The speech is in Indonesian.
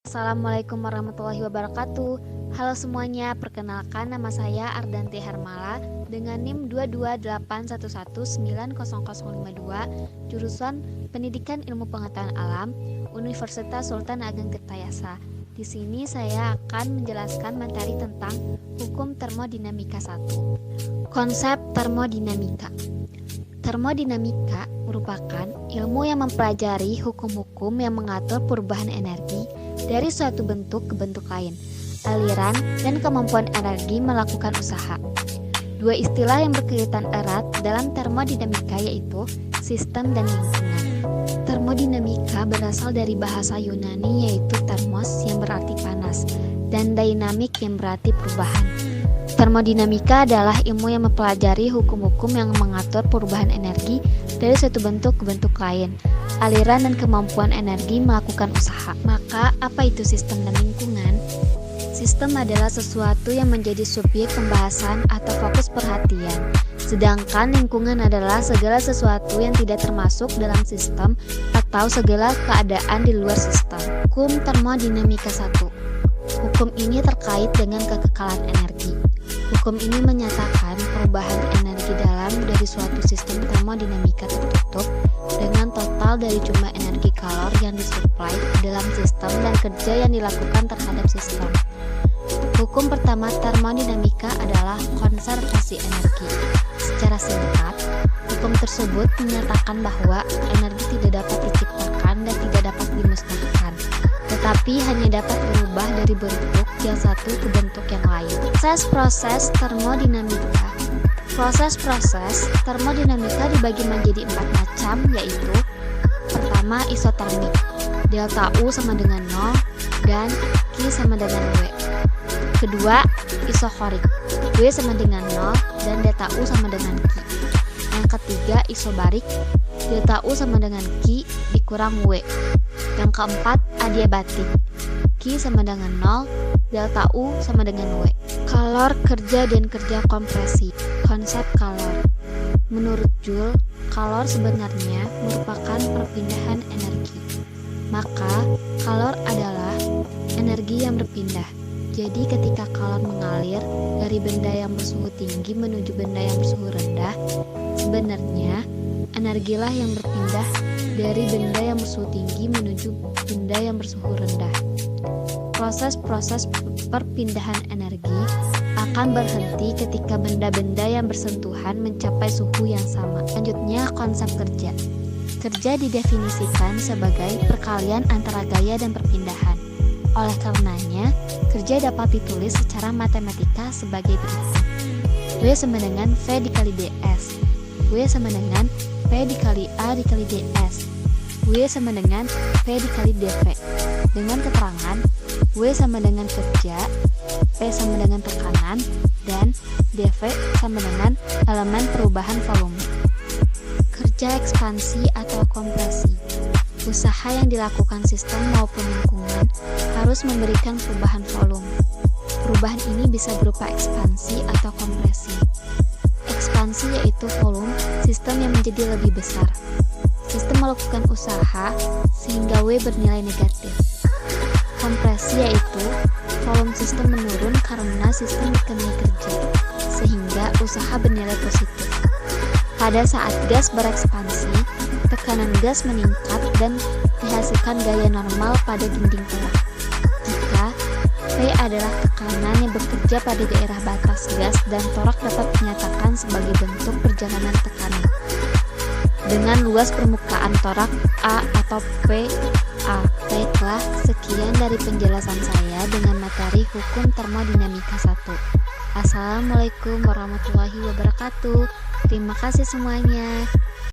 Assalamualaikum warahmatullahi wabarakatuh. Halo semuanya, perkenalkan nama saya Ardanti Hermala dengan NIM 22811900052, jurusan Pendidikan Ilmu Pengetahuan Alam, Universitas Sultan Ageng Tirtayasa. Di sini saya akan menjelaskan materi tentang hukum termodinamika 1. Konsep termodinamika. Termodinamika merupakan ilmu yang mempelajari hukum-hukum yang mengatur perubahan energi dari suatu bentuk ke bentuk lain, aliran dan kemampuan energi melakukan usaha. Dua istilah yang berkaitan erat dalam termodinamika yaitu sistem dan lingkungan. Termodinamika berasal dari bahasa Yunani yaitu thermos yang berarti panas dan dynamic yang berarti perubahan. Termodinamika adalah ilmu yang mempelajari hukum-hukum yang mengatur perubahan energi dari suatu bentuk ke bentuk lain, aliran dan kemampuan energi melakukan usaha. Maka, apa itu sistem dan lingkungan? Sistem adalah sesuatu yang menjadi subjek pembahasan atau fokus perhatian, sedangkan lingkungan adalah segala sesuatu yang tidak termasuk dalam sistem atau segala keadaan di luar sistem. Hukum termodinamika 1. Hukum ini terkait dengan kekekalan energi. Hukum ini menyatakan perubahan energi dalam dari suatu sistem termodinamika tertutup dengan total dari jumlah energi kalor yang disuplai ke dalam sistem dan kerja yang dilakukan terhadap sistem. Hukum pertama termodinamika adalah konservasi energi. Secara singkat, hukum tersebut menyatakan bahwa energi tidak dapat diciptakan dan tidak dapat dimusnahkan, tetapi hanya dapat berubah dari bentuk yang satu ke bentuk yang lain. Proses termodinamika. Proses termodinamika dibagi menjadi 4 macam, yaitu pertama isotermik, delta U sama dengan 0 dan Q sama dengan W. Kedua isokorik, W sama dengan 0 dan delta U sama dengan Q. Yang ketiga isobarik, delta U sama dengan Q dikurang W. Yang keempat adiabatik, Q sama dengan 0, delta U sama dengan W. Kalor kerja dan kerja kompresi. Konsep kalor. Menurut Joule, kalor sebenarnya merupakan perpindahan energi. Maka, kalor adalah energi yang berpindah. Jadi ketika kalor mengalir dari benda yang bersuhu tinggi menuju benda yang bersuhu rendah, sebenarnya energilah yang berpindah dari benda yang bersuhu tinggi menuju benda yang bersuhu rendah. Proses-proses perpindahan energi akan berhenti ketika benda-benda yang bersentuhan mencapai suhu yang sama. Selanjutnya, konsep kerja. Kerja didefinisikan sebagai perkalian antara gaya dan perpindahan. Oleh karenanya, kerja dapat ditulis secara matematika sebagai berikut. W sama dengan V dikali ds. W sama dengan P dikali A dikali ds. W sama dengan P dikali dV. Dengan keterangan W sama dengan kerja, P sama dengan tekanan, dan dV sama dengan elemen perubahan volume. Kerja ekspansi atau kompresi. Usaha yang dilakukan sistem maupun lingkungan harus memberikan perubahan volume. Perubahan ini bisa berupa ekspansi atau kompresi. Ekspansi yaitu volume sistem yang menjadi lebih besar. Sistem melakukan usaha sehingga W bernilai negatif. Kompresi yaitu volume sistem menurun karena sistem dikenai kerja, sehingga usaha bernilai positif. Pada saat gas berekspansi, tekanan gas meningkat dan dihasilkan gaya normal pada dinding torak. Jika V adalah tekanan yang bekerja pada daerah batas gas dan torak dapat dinyatakan sebagai bentuk perjalanan tekanan dengan luas permukaan torak A atau PA. Baiklah, sekian dari penjelasan saya dengan materi hukum termodinamika 1. Assalamualaikum warahmatullahi wabarakatuh. Terima kasih semuanya.